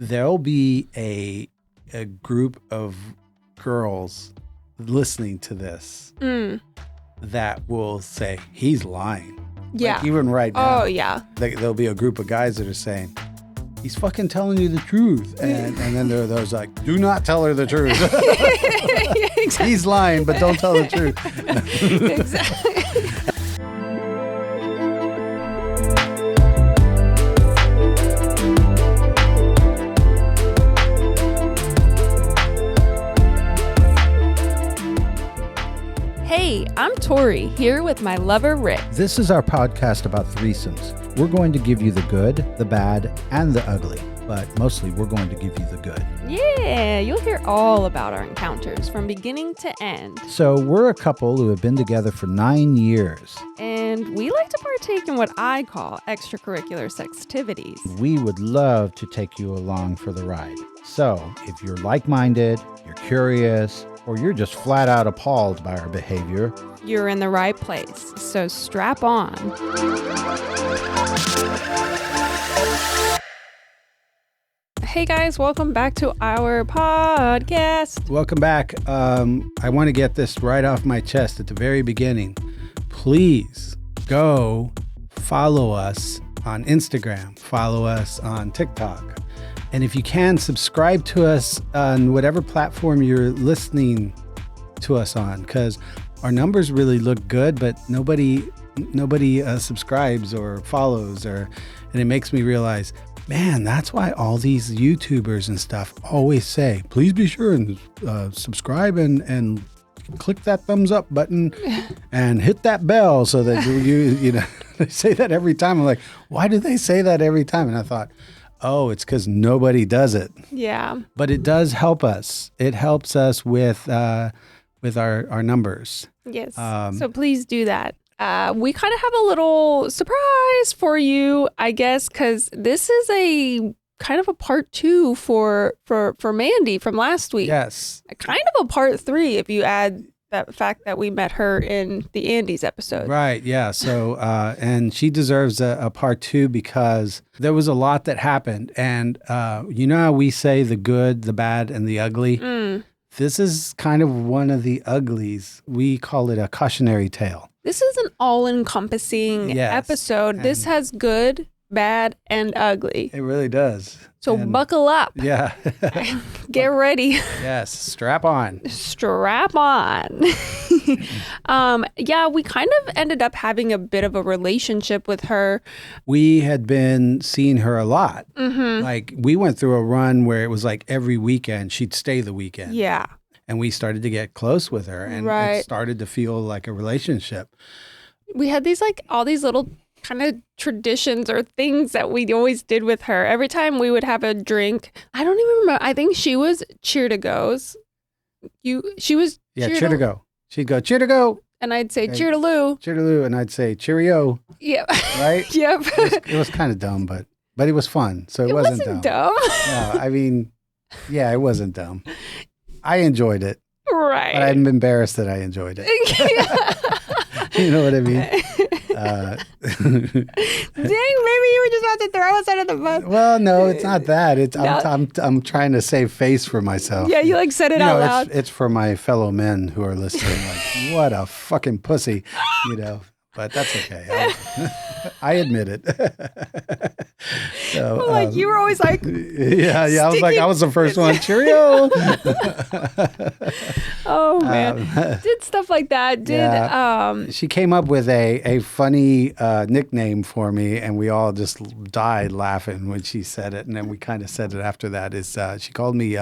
there'll be a group of girls listening to this that will say, he's lying. Yeah. Like even right now. Oh, yeah. There'll be a group of guys that are saying, he's fucking telling you the truth. And then there are those like, do not tell her the truth. Exactly. He's lying, but don't tell the truth. Exactly. Hey, I'm Tori, here with my lover, Rick. This is our podcast about threesomes. We're going to give you the good, the bad, and the ugly. But mostly, we're going to give you the good. Yeah, you'll hear all about our encounters from beginning to end. So we're a couple who have been together for 9 years. And we like to partake in what I call extracurricular sextivities. We would love to take you along for the ride. So if you're like-minded, you're curious, or you're just flat out appalled by our behavior, You're in the right place, so strap on. Hey guys, welcome back to our podcast. welcome back. I want to get this right off my chest at the very beginning. Please go follow us on Instagram, follow us on TikTok. And if you can, subscribe to us on whatever platform you're listening to us on, because our numbers really look good, but nobody subscribes or follows, and it makes me realize, man, that's why all these YouTubers and stuff always say, please be sure and subscribe and click that thumbs up button and hit that bell so that you know, they say that every time. I'm like, why do they say that every time? And I thought, oh, it's because nobody does it. Yeah. But it does help us. It helps us with our numbers. Yes. So please do that. We kind of have a little surprise for you, I guess, because this is a kind of a part 2 for Mandy from last week. Yes. Kind of a part 3 if you add that fact that we met her in the Andes episode. Right. Yeah. So, and she deserves a part 2 because there was a lot that happened. And you know how we say the good, the bad, and the ugly? This is kind of one of the uglies. We call it a cautionary tale. This is an all-encompassing episode. This has good, bad, and ugly. It really does. So buckle up. Yeah. Get ready. Yes. Strap on. Strap on. Yeah, we kind of ended up having a bit of a relationship with her. We had been seeing her a lot. Like we went through a run where it was like every weekend she'd stay the weekend. Yeah. And we started to get close with her, and it started to feel like a relationship. We had these like all these little kind of traditions or things that we always did with her. Every time we would have a drink, I don't even remember. I think she was cheer to goes. She was cheer to go. She'd go cheer to go, and I'd say cheer to Lou. Cheer to Lou, and I'd say cheerio. Yep. Right. Yep. It was kind of dumb, but it was fun, so it wasn't dumb. No, I mean, yeah, it wasn't dumb. I enjoyed it. Right. But I'm embarrassed that I enjoyed it. You know what I mean? Dang, maybe you were just about to throw us under the bus. Well, no, it's not that. I'm trying to save face for myself. Yeah, you like said it out loud. It's for my fellow men who are listening. Like, what a fucking pussy, you know. But that's okay. I admit it. So, like you were always like, yeah. I was the first one. Cheerio. Oh man, did stuff like that. She came up with a funny nickname for me, and we all just died laughing when she said it. And then we kind of said it after that. She called me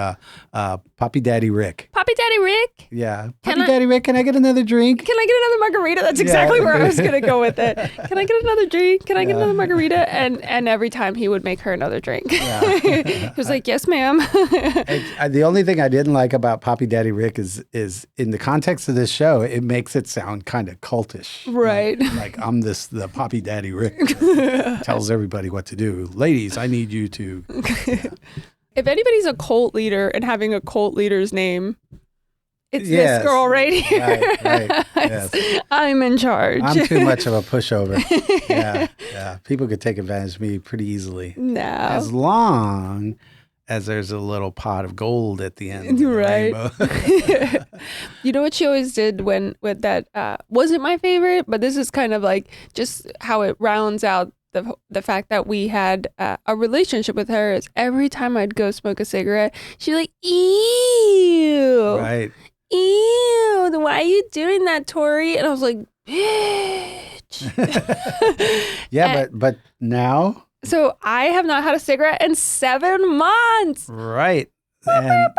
Poppy Daddy Rick. Poppy Daddy Rick. Yeah. Poppy Daddy Rick. Can I get another drink? Can I get another margarita? That's exactly where I was gonna go with it. Can I get another drink? Can I get another margarita? And every time he would make her another drink. He was like, yes, ma'am. The only thing I didn't like about Poppy Daddy Rick is in the context of this show, it makes it sound kind of cultish. Right. Like I'm the Poppy Daddy Rick tells everybody what to do. Ladies, I need you to. Yeah. If anybody's a cult leader and having a cult leader's name, it's this girl right here. Right. Yes. I'm in charge. I'm too much of a pushover. Yeah. People could take advantage of me pretty easily. No. As long as there's a little pot of gold at the end of the Right. rainbow. You know what she always did with that wasn't my favorite, but this is kind of like just how it rounds out the fact that we had a relationship with her is every time I'd go smoke a cigarette, she'd like, ew. Right. Ew, why are you doing that, Tori? And I was like, bitch. Yeah, but now. So I have not had a cigarette in 7 months. Right. And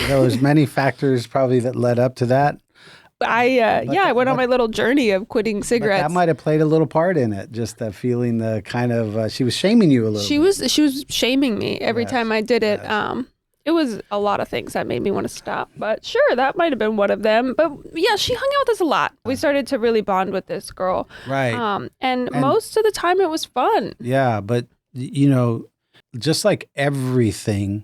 there was many factors probably that led up to that. I went on my little journey of quitting cigarettes. That might have played a little part in it. Just the feeling, the kind of she was shaming you a little. She was shaming me every time I did it. Yes. It was a lot of things that made me want to stop. But sure, that might have been one of them. But yeah, she hung out with us a lot. We started to really bond with this girl. Right. And most of the time it was fun. Yeah, but you know, just like everything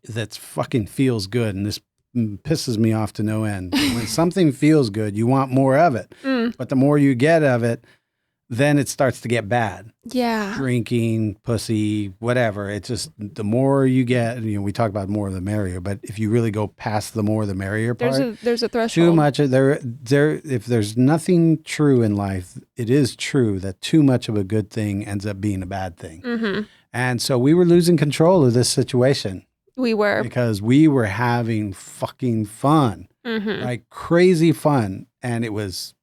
that's fucking feels good, and this pisses me off to no end. When something feels good, you want more of it. But the more you get of it, then it starts to get bad. Yeah. Drinking, pussy, whatever. It's just the more you get, you know, we talk about more the merrier, but if you really go past the more the merrier part, there's a threshold. too much if there's nothing true in life, it is true that too much of a good thing ends up being a bad thing. Mm-hmm. And so we were losing control of this situation. We were. Because we were having fucking fun. Mm-hmm. Like crazy fun. And it was,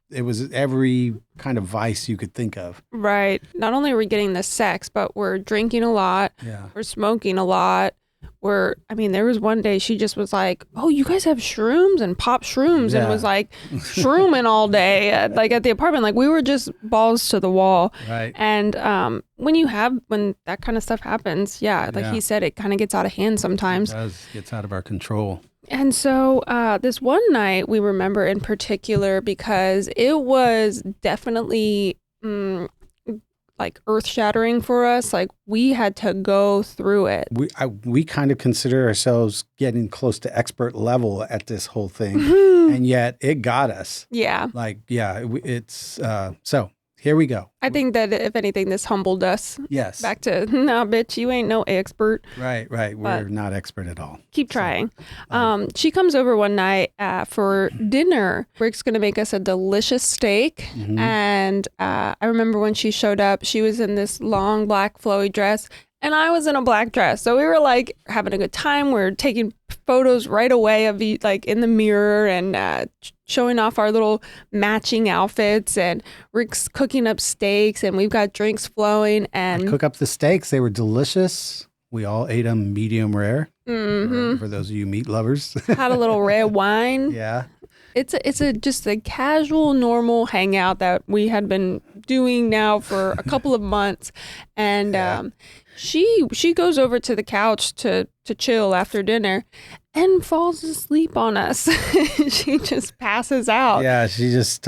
it was every kind of vice you could think of. Right. Not only are we getting the sex, but we're drinking a lot. Yeah. We're smoking a lot. There was one day she just was like, oh, you guys have shrooms and pop shrooms and was like shrooming all day at the apartment. Like we were just balls to the wall. Right. And when that kind of stuff happens, he said, it kind of gets out of hand sometimes. It does. Gets out of our control. And so this one night we remember in particular because it was definitely like earth-shattering for us. Like we had to go through it. We kind of consider ourselves getting close to expert level at this whole thing, and yet it got us. Yeah. Like it's so. Here we go. I think that if anything, this humbled us. Yes. Back to, nah, bitch, you ain't no expert. Right. We're not expert at all. Keep trying. She comes over one night for dinner. Rick's going to make us a delicious steak. Mm-hmm. And I remember when she showed up, she was in this long black flowy dress. And I was in a black dress. So we were like having a good time. We're taking photos right away of like in the mirror and showing off our little matching outfits. And Rick's cooking up steaks and we've got drinks flowing. And I cook up the steaks. They were delicious. We all ate them medium rare. Mm-hmm. For those of you meat lovers. Had a little red wine. Yeah. It's just a casual, normal hangout that we had been doing now for a couple of months. And she goes over to the couch to chill after dinner and falls asleep on us. She just passes out. Yeah, she just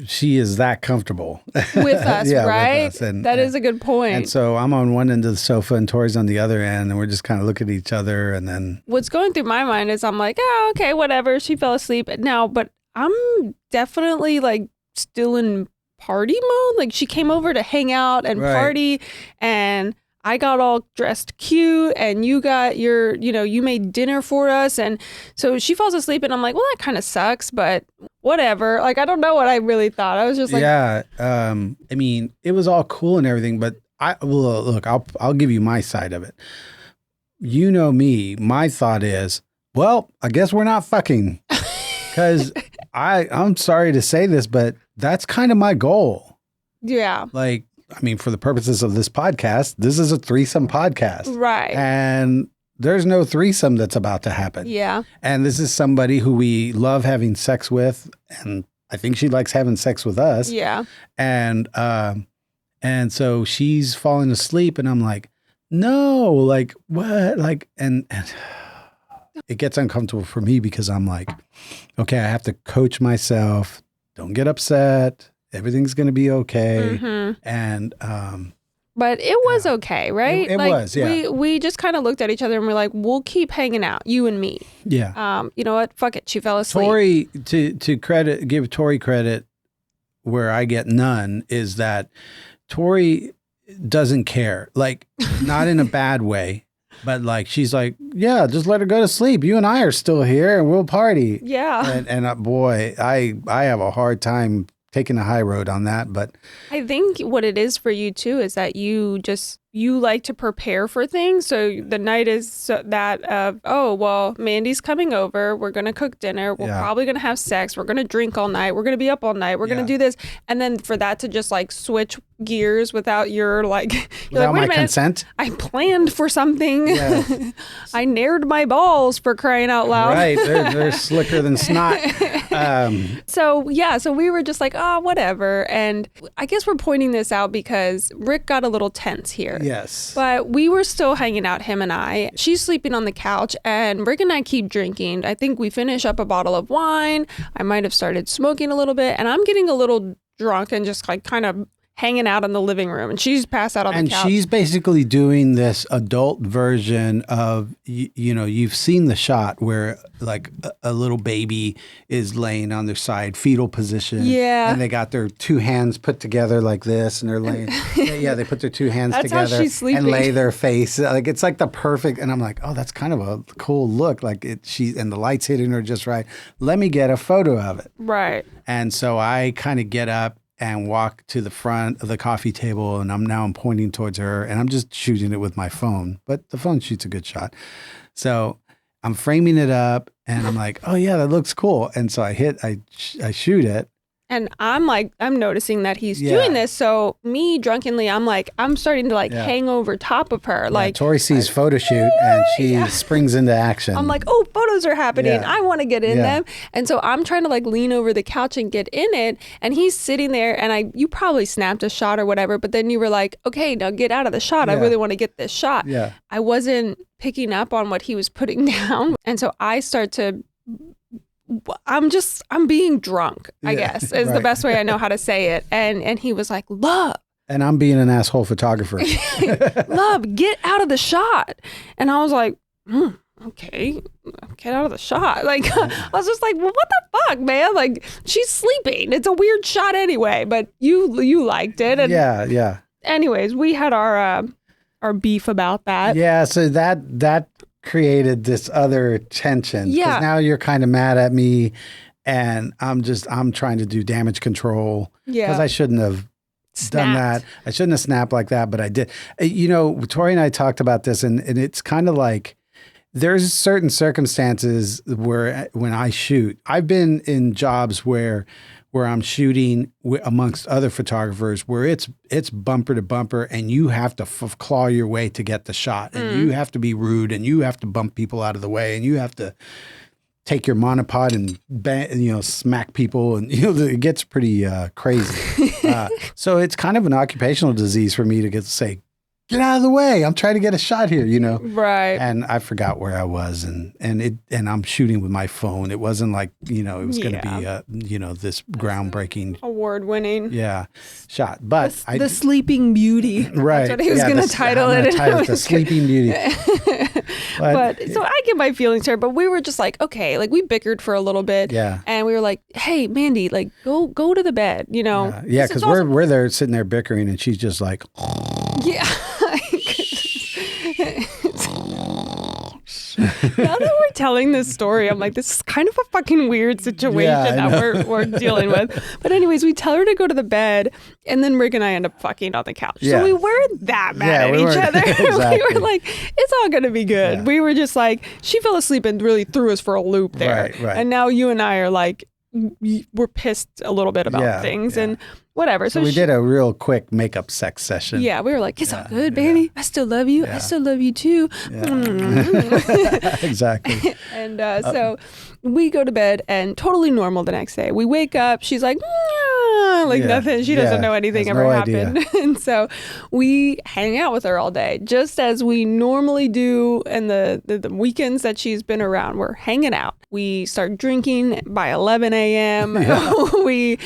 she is that comfortable with us, right? With us. And that is a good point. And so I'm on one end of the sofa and Tori's on the other end, and we're just kind of looking at each other. And then what's going through my mind is I'm like, oh, okay, whatever. She fell asleep now, but I'm definitely like still in party mode. Like she came over to hang out and party, and I got all dressed cute, and you got you made dinner for us. And so she falls asleep and I'm like, well, that kind of sucks, but whatever. Like, I don't know what I really thought. I was just like, yeah. I mean, it was all cool and everything, but I'll give you my side of it. You know me, my thought is, well, I guess we're not fucking, because I'm sorry to say this, but that's kind of my goal. Yeah. Like, I mean, for the purposes of this podcast, this is a threesome podcast. Right. And there's no threesome that's about to happen. Yeah. And this is somebody who we love having sex with. And I think she likes having sex with us. Yeah. And so she's falling asleep and I'm like, no, like what? Like, and it gets uncomfortable for me because I'm like, okay, I have to coach myself. Don't get upset. Everything's going to be okay. Mm-hmm. And, but it was okay, right? It was, yeah. We just kind of looked at each other and we're like, we'll keep hanging out, you and me. Yeah. You know what? Fuck it. She fell asleep. Tori, give Tori credit where I get none is that Tori doesn't care. Like, not in a bad way, but like, she's like, yeah, just let her go to sleep. You and I are still here and we'll party. Yeah. And boy, I have a hard time taking the high road on that. But I think what it is for you too is that you like to prepare for things. So the night is that of, oh, well, Mandy's coming over. We're going to cook dinner. We're probably going to have sex. We're going to drink all night. We're going to be up all night. We're going to do this. And then for that to just like switch gears without your like, without my consent. I planned for something. Yes. I nared my balls, for crying out loud. Right. They're slicker than snot. So we were just like, oh, whatever. And I guess we're pointing this out because Rick got a little tense here. Yes. But we were still hanging out, him and I. She's sleeping on the couch and Rick and I keep drinking. I think we finish up a bottle of wine. I might have started smoking a little bit and I'm getting a little drunk and just like kind of hanging out in the living room, and she's passed out on the couch. And she's basically doing this adult version of, you've seen the shot where like a little baby is laying on their side, fetal position. Yeah. And they got their two hands put together like this, and they're laying. They put their two hands That's together how she's sleeping. and lay their face. Like, it's like the perfect, and I'm like, oh, that's kind of a cool look. Like and the light's hitting her just right. Let me get a photo of it. Right. And so I kind of get up and walk to the front of the coffee table, and I'm pointing towards her, and I'm just shooting it with my phone, but the phone shoots a good shot. So I'm framing it up, and I'm like, oh yeah, that looks cool. And so I shoot it. And I'm noticing that he's doing this. So me drunkenly, I'm starting to hang over top of her. Yeah, Tori sees photo shoot and she springs into action. I'm like, oh, photos are happening. Yeah. I want to get in them. And so I'm trying to lean over the couch and get in it. And he's sitting there and you probably snapped a shot or whatever. But then you were like, okay, now get out of the shot. I really want to get this shot. Yeah. I wasn't picking up on what he was putting down. And so I start to... I'm being drunk, I guess, is the best way I know how to say it. And he was like, love. And I'm being an asshole photographer. Love, get out of the shot. And I was like, okay, get out of the shot. I was just like, well, what the fuck, man? Like, she's sleeping. It's a weird shot anyway, but you liked it. And yeah. Anyways, we had our beef about that. Yeah, so that created this other tension. Yeah. Because now you're kind of mad at me and I'm trying to do damage control. Yeah. Because I shouldn't have done that. I shouldn't have snapped like that, but I did. Tori and I talked about this and it's kind of like there's certain circumstances where when I shoot, I've been in jobs where I'm shooting amongst other photographers where it's bumper to bumper and you have to claw your way to get the shot and you have to be rude and you have to bump people out of the way and you have to take your monopod and smack people and it gets pretty crazy. So it's kind of an occupational disease for me to say, get out of the way. I'm trying to get a shot here, Right. And I forgot where I was and I'm shooting with my phone. It wasn't like, it was going to be, this groundbreaking award-winning shot. But the Sleeping Beauty. Right. That's what he was going to title it. The Sleeping Beauty. But so I get my feelings hurt, but we were just like, okay, we bickered for a little bit. Yeah. And we were like, hey, Mandy, go to the bed, Yeah, because we're there sitting there bickering and she's just like, yeah. Now that we're telling this story, I'm like, this is kind of a fucking weird situation that we're dealing with. But anyways, we tell her to go to the bed, and then Rick and I end up fucking on the couch. Yeah. So we weren't that mad at each other. Exactly. We were like, it's all going to be good. Yeah. We were just like, she fell asleep and really threw us for a loop there. Right. And now you and I are like, we're pissed a little bit about things and whatever. So we did a real quick makeup sex session. Yeah, we were like, it's all good, baby. Yeah. I still love you. Yeah. I still love you too. Yeah. Exactly. And so we go to bed and totally normal the next day. We wake up. She's like, nothing. She doesn't know anything ever happened. And so we hang out with her all day, just as we normally do. And the weekends that she's been around, we're hanging out. We start drinking by 11 a.m. Yeah. We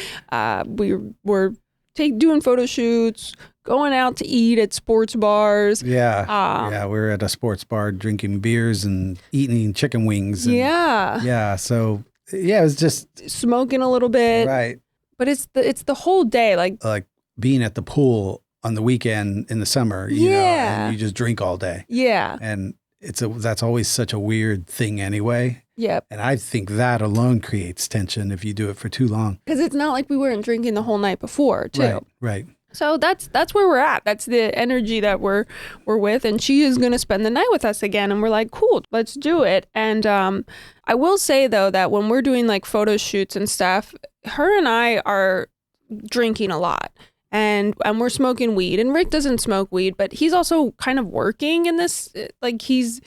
were doing photo shoots, going out to eat at sports bars. Yeah. We were at a sports bar drinking beers and eating chicken wings. And, yeah. So, it was just smoking a little bit. Right. But it's the whole day. Like being at the pool on the weekend in the summer, you know, and you just drink all day. Yeah. And that's always such a weird thing anyway. Yep. And I think that alone creates tension if you do it for too long. Because it's not like we weren't drinking the whole night before, too. Right. So that's where we're at. That's the energy that we're with. And she is going to spend the night with us again. And we're like, cool, let's do it. And I will say, though, that when we're doing like photo shoots and stuff, her and I are drinking a lot. And we're smoking weed. And Rick doesn't smoke weed, but he's also kind of working in this. Like he's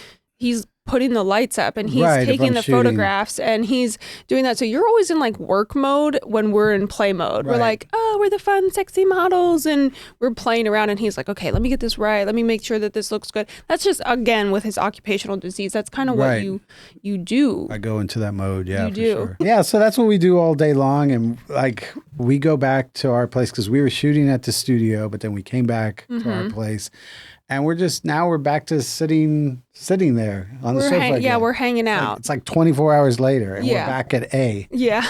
putting the lights up and he's taking the photographs and he's doing that. So you're always in like work mode when we're in play mode. We're like, oh, we're the fun, sexy models and we're playing around. And he's like, okay, let me get this right. Let me make sure that this looks good. That's just, again, with his occupational disease. That's kind of what you do. I go into that mode. Yeah, you do. Sure. Yeah. So that's what we do all day long. And like we go back to our place because we were shooting at the studio, but then we came back to our place. And we're back to sitting there on the sofa again. We're hanging out. It's like 24 hours later, and we're back at A. Yeah.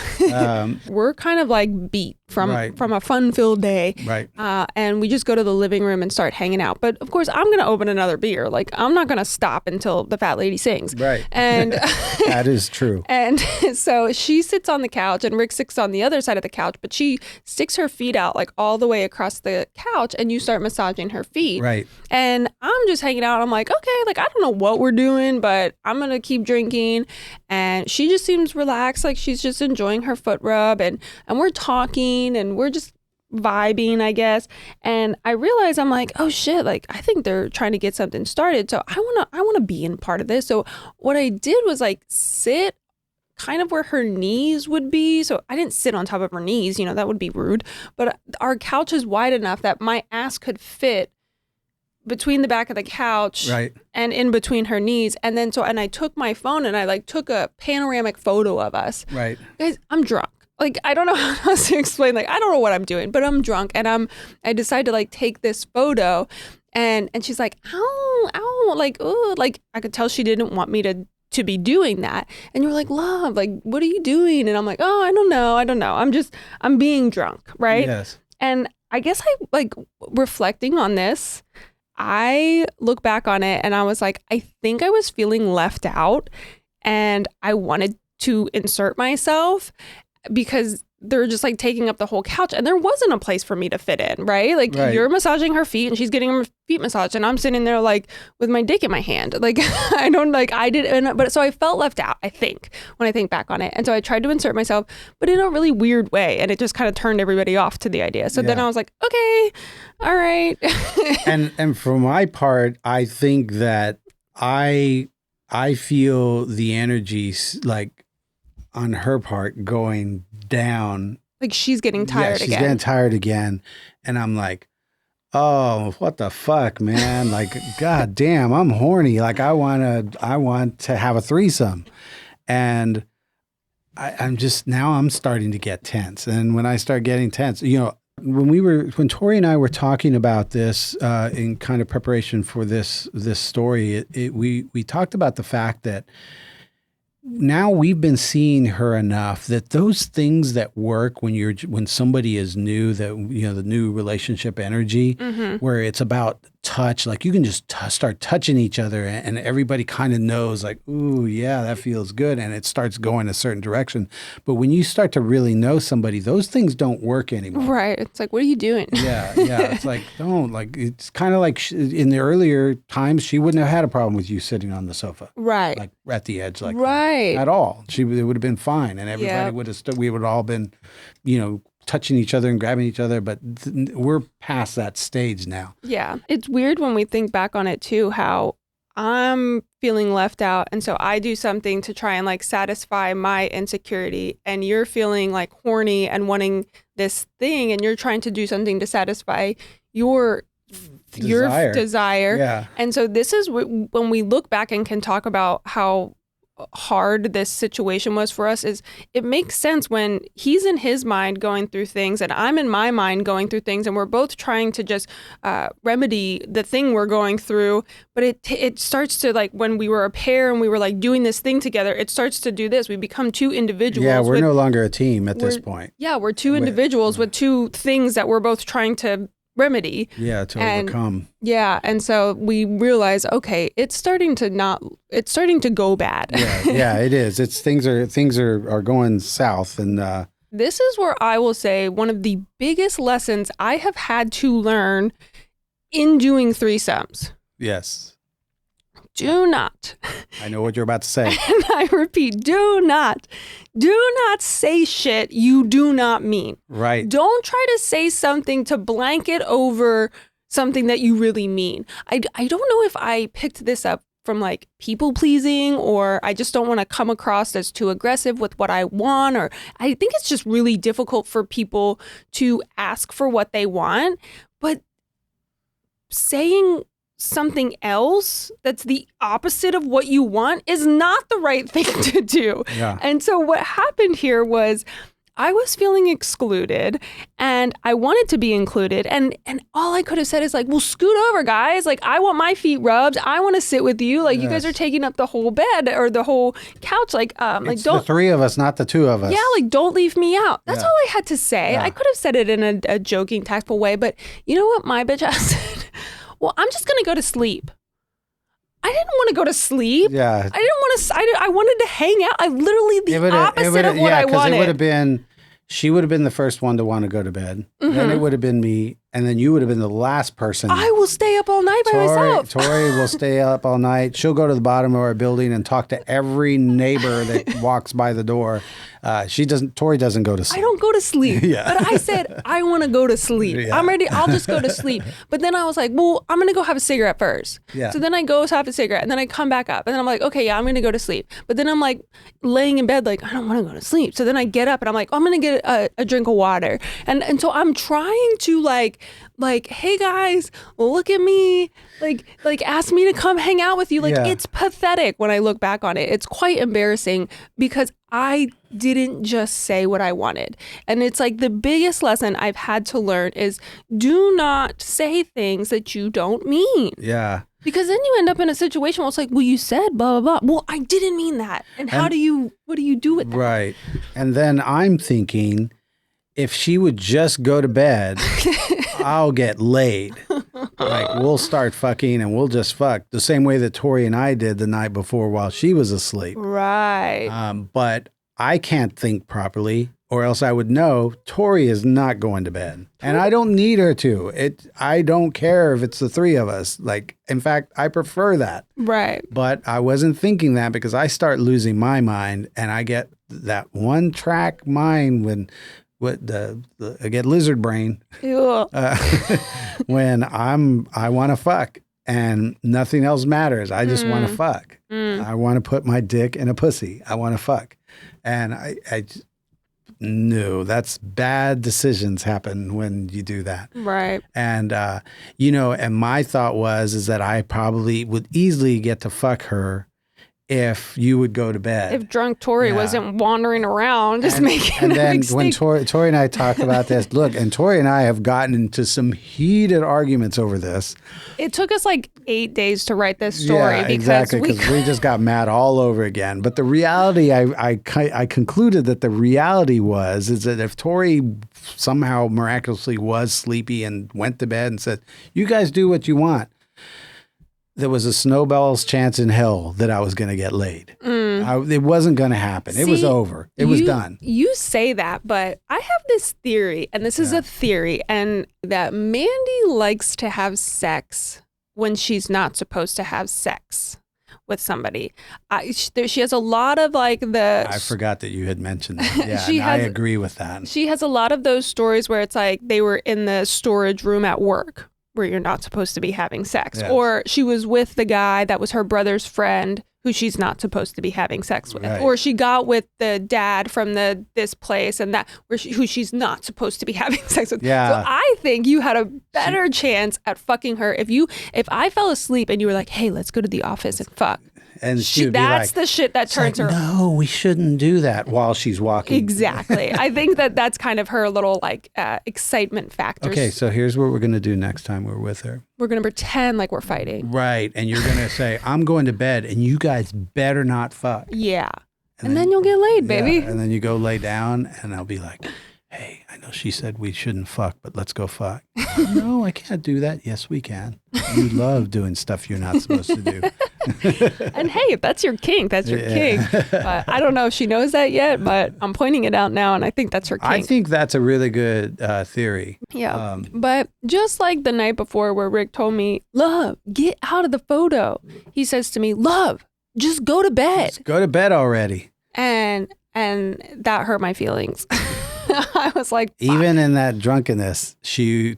We're kind of like beat from a fun-filled day. Right. And we just go to the living room and start hanging out. But of course, I'm going to open another beer. Like, I'm not going to stop until the fat lady sings. Right. And that is true. And so she sits on the couch, and Rick sits on the other side of the couch, but she sticks her feet out like all the way across the couch, and you start massaging her feet. Right. And I'm just hanging out. I'm like, okay, like, I don't know what we're doing, but I'm going to keep drinking. And she just seems relaxed, like she's just enjoying her foot rub. And we're talking and we're just vibing, I guess. And I realize I'm like, oh shit, like, I think they're trying to get something started. So I want to be in part of this. So what I did was like sit kind of where her knees would be. So I didn't sit on top of her knees, you know, that would be rude. But our couch is wide enough that my ass could fit between the back of the couch and in between her knees. And then and I took my phone and I like took a panoramic photo of us. Right. Guys, I'm drunk. Like, I don't know how else to explain. Like, I don't know what I'm doing, but I'm drunk. And I decided to like take this photo and she's like, ow, like, oh, like I could tell she didn't want me to be doing that. And you were like, love, like, what are you doing? And I'm like, oh, I don't know. I'm being drunk. Right. Yes. And I guess I like reflecting on this, I look back on it and I was like, I think I was feeling left out and I wanted to insert myself because they're just like taking up the whole couch and there wasn't a place for me to fit in, right? Like you're massaging her feet and she's getting her feet massaged and I'm sitting there like with my dick in my hand. Like but so I felt left out, I think, when I think back on it. And so I tried to insert myself, but in a really weird way. And it just kind of turned everybody off to the idea. So then I was like, okay, all right. and for my part, I think that I feel the energy like on her part going down. Like she's getting tired again. She's getting tired again. And I'm like, oh, what the fuck, man? Like, God damn, I'm horny. Like I want to have a threesome. And I'm starting to get tense. And when I start getting tense, you know, when Tori and I were talking about this in kind of preparation for this story, we talked about the fact that now we've been seeing her enough that those things that work when somebody is new, that, you know, the new relationship energy, where it's about touch, like you can just start touching each other and everybody kind of knows like, ooh, yeah, that feels good. And it starts going a certain direction. But when you start to really know somebody, those things don't work anymore. Right. It's like, what are you doing? Yeah. It's like, don't, like, it's kind of like in the earlier times, she wouldn't have had a problem with you sitting on the sofa. Right. Like at the edge, like right. At all. It would have been fine. And everybody would have we would have all been, you know, touching each other and grabbing each other, but we're past that stage now. Yeah. It's weird when we think back on it too, how I'm feeling left out. And so I do something to try and like satisfy my insecurity and you're feeling like horny and wanting this thing and you're trying to do something to satisfy your desire. Yeah. And so this is when we look back and can talk about how hard this situation was for us, is it makes sense when he's in his mind going through things and I'm in my mind going through things and we're both trying to just remedy the thing we're going through. But it starts to, like, when we were a pair and we were like doing this thing together, it starts to do this. We become two individuals. Yeah, we're no longer a team at this point. Yeah, we're two individuals with two things that we're both trying to remedy. Yeah, to And overcome. Yeah, and so we realize, okay, it's starting to go bad. Yeah, it is. Things are going south, and this is where I will say one of the biggest lessons I have had to learn in doing threesomes. yes, Do not, I know what you're about to say. and I repeat, do not say shit you do not mean. Right. Don't try to say something to blanket over something that you really mean. I don't know if I picked this up from like people pleasing, or I just don't want to come across as too aggressive with what I want, or I think it's just really difficult for people to ask for what they want, but saying something else that's the opposite of what you want is not the right thing to do. Yeah. And so what happened here was I was feeling excluded and I wanted to be included. And all I could have said is like, well, scoot over, guys. Like, I want my feet rubbed. I want to sit with you. Like, you guys are taking up the whole bed or the whole couch. Like, It's the three of us, not the two of us. Yeah, like, don't leave me out. That's all I had to say. Yeah. I could have said it in a joking, tactful way. But you know what my bitch ass said? Well, I'm just going to go to sleep. I didn't want to go to sleep. Yeah. I didn't want to, I wanted to hang out. I literally, the opposite of what I wanted. It would have been, she would have been the first one to want to go to bed. Then it would have been me. And then you would have been the last person. I will stay up all night by myself. Tori will stay up all night. She'll go to the bottom of our building and talk to every neighbor that walks by the door. Tori doesn't go to sleep. I don't go to sleep. Yeah. But I said, I want to go to sleep. Yeah. I'm ready. I'll just go to sleep. But then I was like, well, I'm going to go have a cigarette first. Yeah. So then I go have a cigarette and then I come back up and then I'm like, okay, yeah, I'm going to go to sleep. But then I'm like laying in bed, like, I don't want to go to sleep. So then I get up and I'm like, I'm going to get a drink of water. And so I'm trying to like, hey guys, look at me. Like ask me to come hang out with you. Like, it's pathetic when I look back on it. It's quite embarrassing because I didn't just say what I wanted. And it's like the biggest lesson I've had to learn is do not say things that you don't mean. Yeah. Because then you end up in a situation where it's like, well, you said blah, blah, blah. Well, I didn't mean that. And what do you do with that? Right. And then I'm thinking, if she would just go to bed, I'll get laid. Like, we'll start fucking and we'll just fuck the same way that Tori and I did the night before while she was asleep. Right. But I can't think properly, or else I would know Tori is not going to bed. And I don't need her to. I don't care if it's the three of us. Like, in fact, I prefer that. Right. But I wasn't thinking that because I start losing my mind and I get that one track mind when I get lizard brain when I want to fuck and nothing else matters. I just want to fuck. I want to put my dick in a pussy. I want to fuck. And I no, that's bad decisions happen when you do that. Right. And, and my thought is that I probably would easily get to fuck her if you would go to bed. If drunk Tori wasn't wandering around just making And then when mistake. Tori and I talk about this, look, and Tori and I have gotten into some heated arguments over this. It took us like 8 days to write this story because we just got mad all over again. But the reality, I concluded that the reality is that if Tori somehow miraculously was sleepy and went to bed and said, you guys do what you want, there was a snowball's chance in hell that I was going to get laid. It wasn't going to happen. It was over. It was done. You say that, but I have this theory, and this is a theory, and that Mandy likes to have sex when she's not supposed to have sex with somebody. She has a lot of like the... I forgot that you had mentioned that. Yeah, I agree with that. She has a lot of those stories where it's like they were in the storage room at work where you're not supposed to be having sex. Yes. Or she was with the guy that was her brother's friend who she's not supposed to be having sex with. Right. Or she got with the dad from this place and that who she's not supposed to be having sex with. Yeah. So I think you had a better chance at fucking her if I fell asleep and you were like, hey, let's go to the office and fuck. And she would be like, that's the shit that turns her. No, we shouldn't do that while she's walking. Exactly. I think that's kind of her little like excitement factor. Okay, so here's what we're going to do next time we're with her. We're going to pretend like we're fighting. Right. And you're going to say, I'm going to bed and you guys better not fuck. Yeah. And then you'll get laid, baby. Yeah, and then you go lay down and I'll be like, hey, I know she said we shouldn't fuck, but let's go fuck. No, I can't do that. Yes, we can. You love doing stuff you're not supposed to do. And hey, if that's your kink, that's your kink. I don't know if she knows that yet, but I'm pointing it out now, and I think that's her kink. I think that's a really good theory. Yeah. But just like the night before where Rick told me, love, get out of the photo. He says to me, love, just go to bed. Just go to bed already. And that hurt my feelings. I was like, fuck. Even in that drunkenness,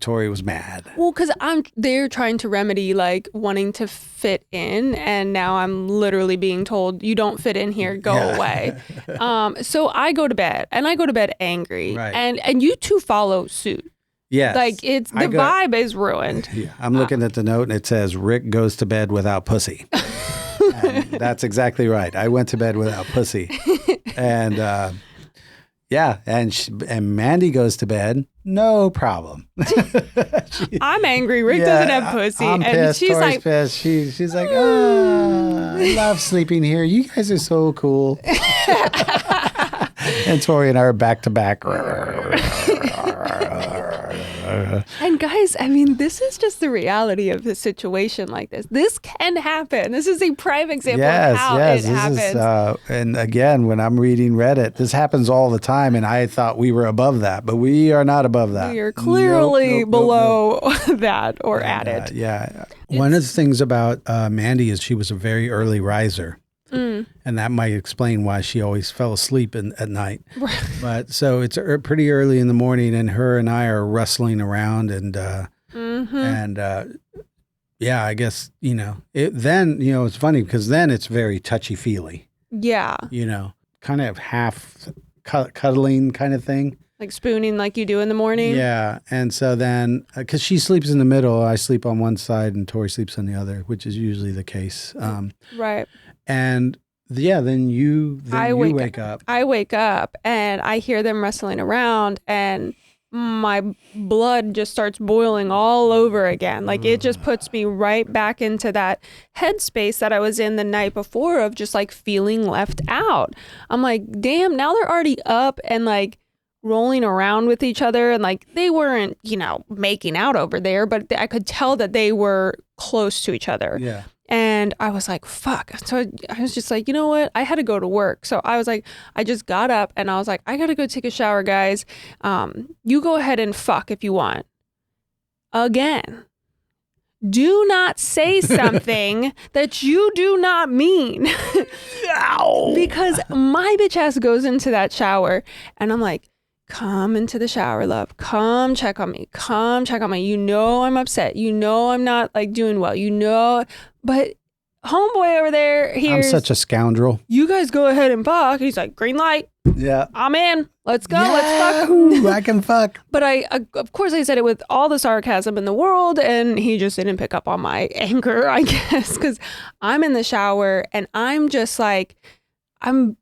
Tori was mad. Well, because they're trying to remedy like wanting to fit in, and now I'm literally being told you don't fit in here, go away. So I go to bed, and I go to bed angry, right. and you two follow suit. Yes. Like vibe is ruined. Yeah, I'm looking at the note, and it says Rick goes to bed without pussy. And that's exactly right. I went to bed without pussy, and. Yeah, and Mandy goes to bed, no problem. I'm angry. Rick doesn't have pussy, I'm and pissed. she's Tori's like, pissed. She's like, I love sleeping here. You guys are so cool. And Tori and I are back to back. And guys, I mean, this is just the reality of the situation like this. This can happen. This is a prime example of how it happens. And again, when I'm reading Reddit, this happens all the time. And I thought we were above that, but we are not above that. We are clearly below that or at it. Yeah. One of the things about Mandy is she was a very early riser. And that might explain why she always fell asleep at night. Right. But so it's pretty early in the morning, and her and I are wrestling around, and yeah, I guess it's funny because then it's very touchy feely. Yeah. Kind of half cuddling kind of thing. Like spooning like you do in the morning. Yeah. And so then, because she sleeps in the middle, I sleep on one side and Tori sleeps on the other, which is usually the case. Right. And then you wake up. I wake up and I hear them wrestling around, and my blood just starts boiling all over again. Like it just puts me right back into that headspace that I was in the night before of just like feeling left out. I'm like, damn, now they're already up and like rolling around with each other, and like they weren't, making out over there, but I could tell that they were close to each other. Yeah. And I was like, fuck. So I was just like, you know what? I had to go to work. So I was like, I just got up and I was like, I got to go take a shower, guys. You go ahead and fuck if you want. Again, do not say something that you do not mean. Because my bitch ass goes into that shower and I'm like, come into the shower, love. Come check on me. Come check on me. I'm upset. I'm not like doing well. But homeboy over there, I'm such a scoundrel. You guys go ahead and fuck. He's like, green light. Yeah. I'm in. Let's go. Let's fuck. I can fuck. But of course I said it with all the sarcasm in the world, and he just didn't pick up on my anger, I guess, because I'm in the shower and I'm just like, I'm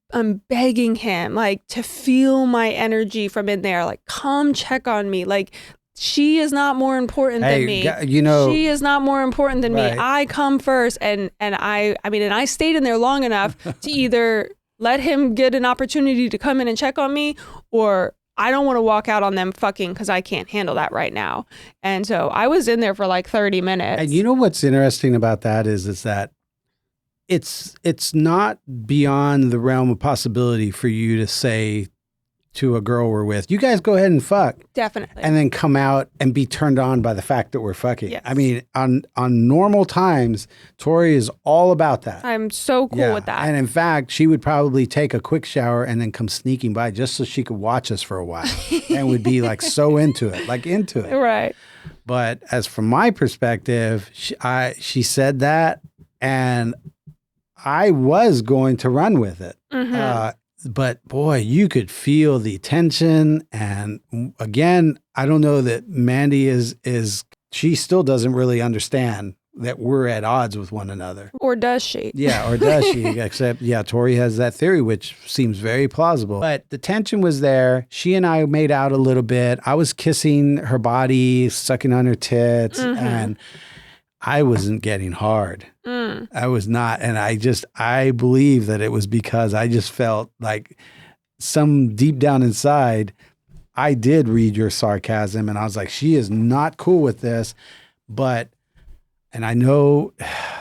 begging him like to feel my energy from in there. Like, come check on me. Like, she is not more important than me. She is not more important than me. I come first, and I stayed in there long enough to either let him get an opportunity to come in and check on me, or I don't want to walk out on them fucking because I can't handle that right now. And so I was in there for like 30 minutes. And you know what's interesting about that is that it's not beyond the realm of possibility for you to say to a girl we're with, you guys go ahead and fuck. Definitely. And then come out and be turned on by the fact that we're fucking. Yes. I mean, on normal times, Tori is all about that. I'm so cool with that. And in fact, she would probably take a quick shower and then come sneaking by just so she could watch us for a while and would be like so into it. Right. But as from my perspective, she said that and I was going to run with it. Mm-hmm. But boy, you could feel the tension. And again, I don't know that Mandy she still doesn't really understand that we're at odds with one another. Or does she? Yeah, or does she? Except, Tori has that theory, which seems very plausible. But the tension was there. She and I made out a little bit. I was kissing her body, sucking on her tits, and I wasn't getting hard. I was not. And I believe that it was because I just felt like some deep down inside, I did read your sarcasm, and I was like, she is not cool with this. But, and I know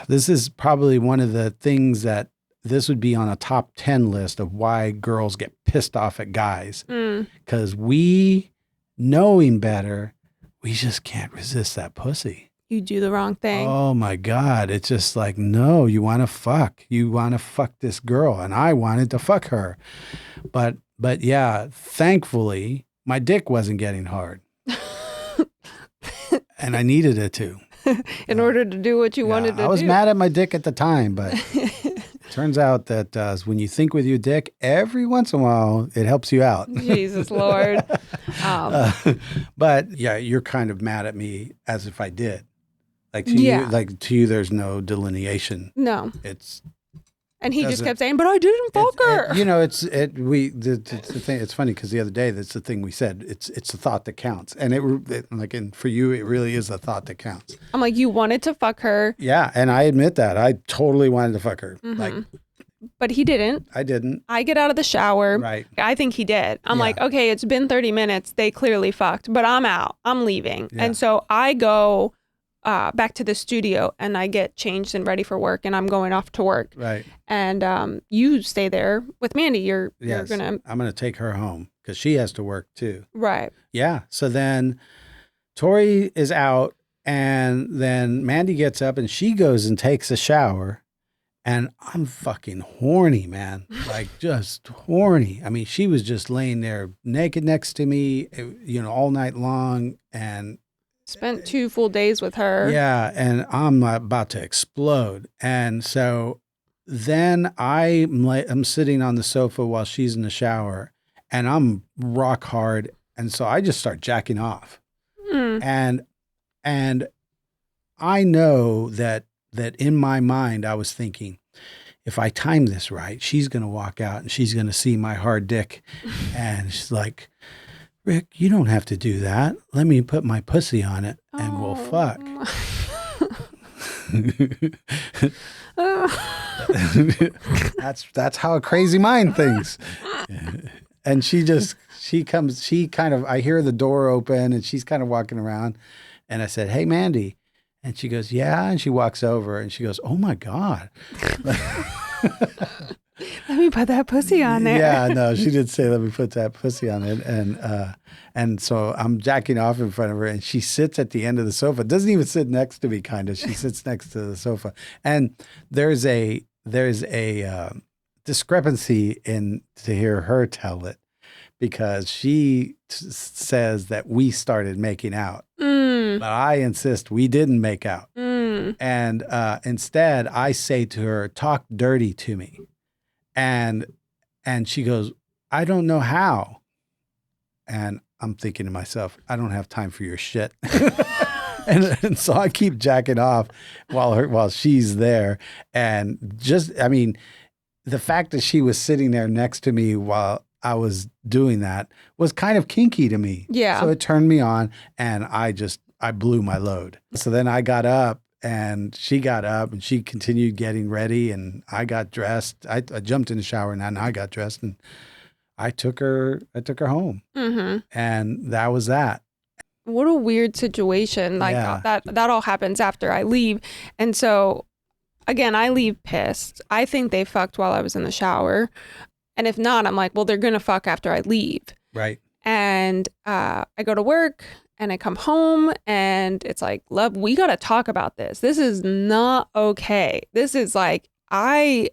this is probably one of the things that this would be on a top 10 list of why girls get pissed off at guys. Because we, knowing better, we just can't resist that pussy. You do the wrong thing. Oh my God. It's just like, no, you want to fuck. You want to fuck this girl. And I wanted to fuck her. But yeah, thankfully, my dick wasn't getting hard. And I needed it to. In order to do what you wanted to do. I was mad at my dick at the time, but it turns out that when you think with your dick, every once in a while, it helps you out. Jesus Lord. But yeah, you're kind of mad at me as if I did. Like to you, there's no delineation. No. It's. And he just kept saying, "But I didn't fuck her." The thing. It's funny because the other day, that's the thing we said. It's the thought that counts, and and for you, it really is the thought that counts. I'm like, you wanted to fuck her. Yeah, and I admit that I totally wanted to fuck her. Mm-hmm. Like, but he didn't. I didn't. I get out of the shower. Right. I think he did. I'm like, okay, it's been 30 minutes. They clearly fucked, but I'm out. I'm leaving, and so I go. Back to the studio, and I get changed and ready for work, and I'm going off to work. Right. And you stay there with Mandy. You're gonna. I'm gonna take her home because she has to work too. Right. Yeah. So then Tori is out, and then Mandy gets up, and she goes and takes a shower, and I'm fucking horny, man. Like just horny. I mean, she was just laying there naked next to me, all night long, and. Spent 2 full days with her. Yeah, and I'm about to explode. And so then I'm sitting on the sofa while she's in the shower, and I'm rock hard. And so I just start jacking off. And I know that in my mind I was thinking, if I time this right, she's going to walk out and she's going to see my hard dick. And she's like, Rick, you don't have to do that. Let me put my pussy on it and we'll fuck. That's how a crazy mind thinks. And I hear the door open and she's kind of walking around. And I said, "Hey, Mandy." And she goes, "Yeah." And she walks over and she goes, "Oh my God." Let me put that pussy on there. Yeah, no, she did say, "Let me put that pussy on it." And so I'm jacking off in front of her, and she sits at the end of the sofa. Doesn't even sit next to me, kind of. She sits next to the sofa, and there's a discrepancy in to hear her tell it, because she says that we started making out, but I insist we didn't make out, and instead I say to her, "Talk dirty to me." And she goes, "I don't know how." And I'm thinking to myself, I don't have time for your shit. and so I keep jacking off while she's there. And the fact that she was sitting there next to me while I was doing that was kind of kinky to me. Yeah. So it turned me on, and I blew my load. So then I got up. And she got up and she continued getting ready, and I got dressed. I jumped in the shower and I got dressed, and I took her home. Mm-hmm. And that was that. What a weird situation. Like that all happens after I leave. And so again, I leave pissed. I think they fucked while I was in the shower. And if not, I'm like, well, they're going to fuck after I leave. Right. And I go to work. And I come home and it's like, love, we got to talk about this. This is not okay. This is like, I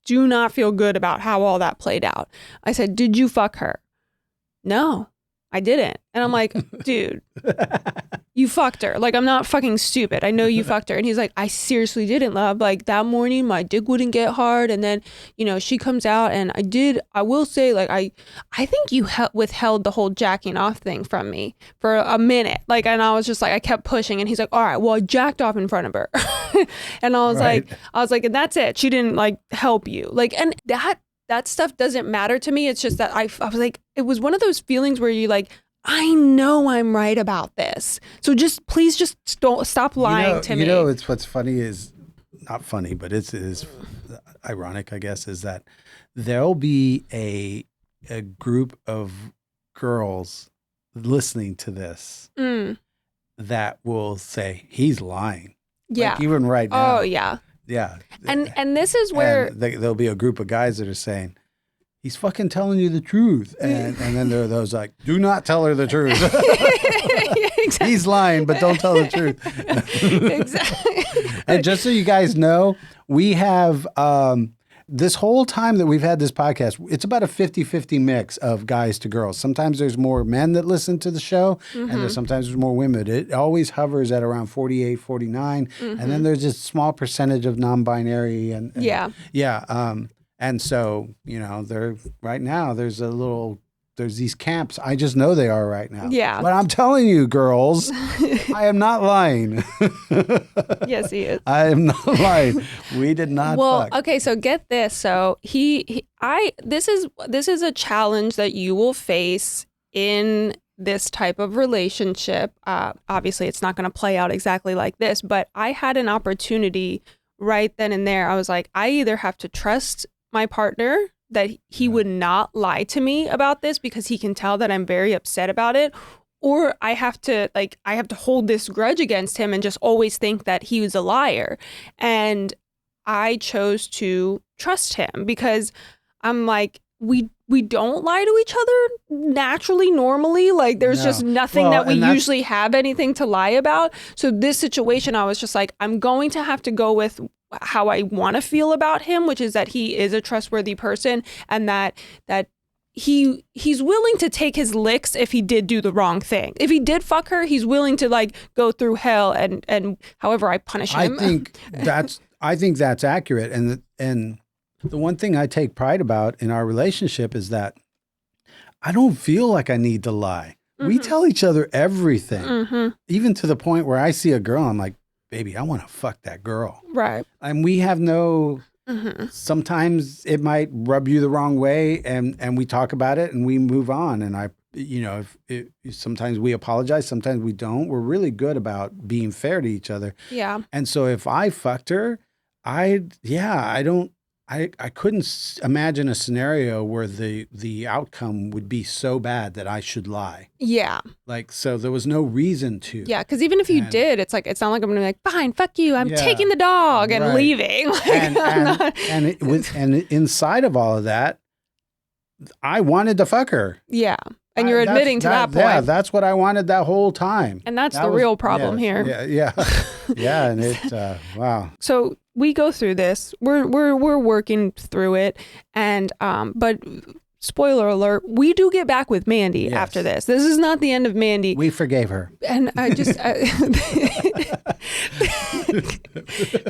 do not feel good about how all that played out. I said, "Did you fuck her?" "No, I didn't." And I'm like, dude, you fucked her. Like, I'm not fucking stupid. I know you fucked her. And he's like, "I seriously didn't, love. Like, that morning my dick wouldn't get hard. And then, she comes out and I will say, like, I think you withheld the whole jacking off thing from me for a minute. Like, and I was just like, I kept pushing, and he's like, "All right, well, I jacked off in front of her." And I was like, and that's it. She didn't like help you. Like, and that stuff doesn't matter to me. It's just that I was like, it was one of those feelings where you like, I know I'm right about this. So please don't stop lying to me. It's what's funny is not funny, but it is ironic, I guess, is that there'll be a group of girls listening to this that will say he's lying. Yeah. Like even right now. Oh, yeah. Yeah. And this is where there'll be a group of guys that are saying, he's fucking telling you the truth. And then there are those like, do not tell her the truth. Yeah, exactly. He's lying, but don't tell the truth. Exactly. And just so you guys know, we have this whole time that we've had this podcast, it's about a 50-50 mix of guys to girls. Sometimes there's more men that listen to the show, and sometimes there's more women. It always hovers at around 48, 49. And then there's this small percentage of non-binary. And and so, you know, right now there's these camps. I just know they are right now. Yeah. But I'm telling you, girls, I am not lying. Yes, he is. I am not lying. We did not fuck. Okay, so get this. So this is a challenge that you will face in this type of relationship. Obviously, it's not going to play out exactly like this, but I had an opportunity right then and there. I was like, I either have to trust my partner that he would not lie to me about this because he can tell that I'm very upset about it, or I have to hold this grudge against him and just always think that he was a liar. And I chose to trust him because I'm like, we don't lie to each other naturally, normally. Like there's just nothing that we usually have anything to lie about. So this situation, I was just like, I'm going to have to go with how I want to feel about him, which is that he is a trustworthy person and that he's willing to take his licks if he did do the wrong thing. If he did fuck her, he's willing to like go through hell and however I punish him. I think that's accurate. And the one thing I take pride about in our relationship is that I don't feel like I need to lie. We tell each other everything, even to the point where I see a girl, I'm like, baby, I want to fuck that girl. Right. And we have no, sometimes it might rub you the wrong way and we talk about it and we move on. And sometimes we apologize, sometimes we don't. We're really good about being fair to each other. Yeah. And so if I fucked her, I couldn't imagine a scenario where the outcome would be so bad that I should lie. Yeah. Like, so there was no reason to. Yeah, because even if you did, it's like, it's not like I'm going to be like, fine, fuck you, I'm taking the dog and leaving. Like, and inside of all of that, I wanted to fuck her. Yeah. And you're admitting to that point. Yeah, that's what I wanted that whole time. And that's the real problem here. Yeah. Yeah, and it, wow. So we go through this. We're working through it, and but spoiler alert, we do get back with Mandy after this. This is not the end of Mandy. We forgave her. And I just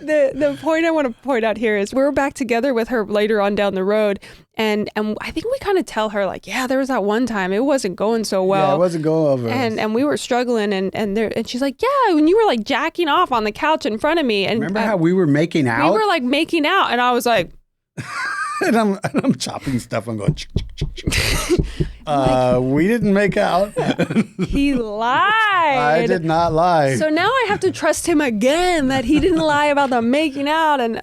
the point I want to point out here is we're back together with her later on down the road. And I think we kind of tell her like, yeah, there was that one time it wasn't going so well. Yeah, it wasn't going over. And we were struggling and she's like, yeah, when you were like jacking off on the couch in front of me. And remember how we were making out? We were like making out, and I was like, and I'm chopping stuff. I'm going. We didn't make out. He lied. I did not lie. So now I have to trust him again that he didn't lie about the making out, and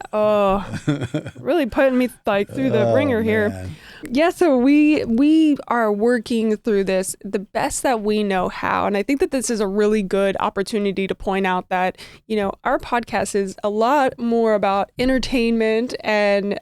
really putting me like through the ringer here. Yeah, so we are working through this the best that we know how. And I think that this is a really good opportunity to point out that, you know, our podcast is a lot more about entertainment and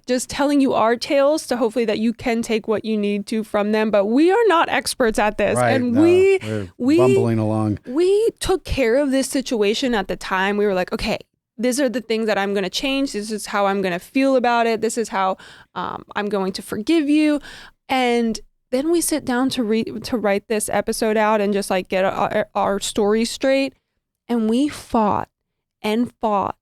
just telling you our tales to hopefully that you can take what you need to from them. But we are not experts at this. Right, and we're bumbling along. We took care of this situation at the time. We were like, okay, these are the things that I'm going to change. This is how I'm going to feel about it. This is how I'm going to forgive you. And then we sit down to write this episode out and just like get our story straight. And we fought and fought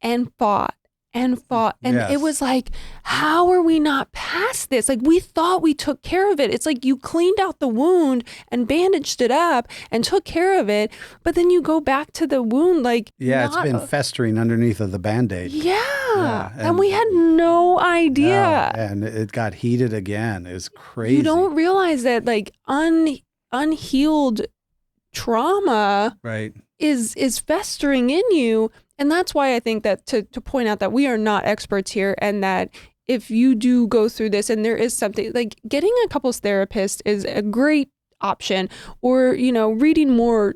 and fought and fought. And it was like, how are we not past this? Like, we thought we took care of it. It's like you cleaned out the wound and bandaged it up and took care of it. But then you go back to the wound like... Yeah, it's been festering underneath of the Band-Aid. Yeah. And we had no idea. And it got heated again. It was crazy. You don't realize that like unhealed trauma is festering in you. And that's why I think that to point out that we are not experts here and that if you do go through this and there is something, like getting a couples therapist is a great option, or, reading more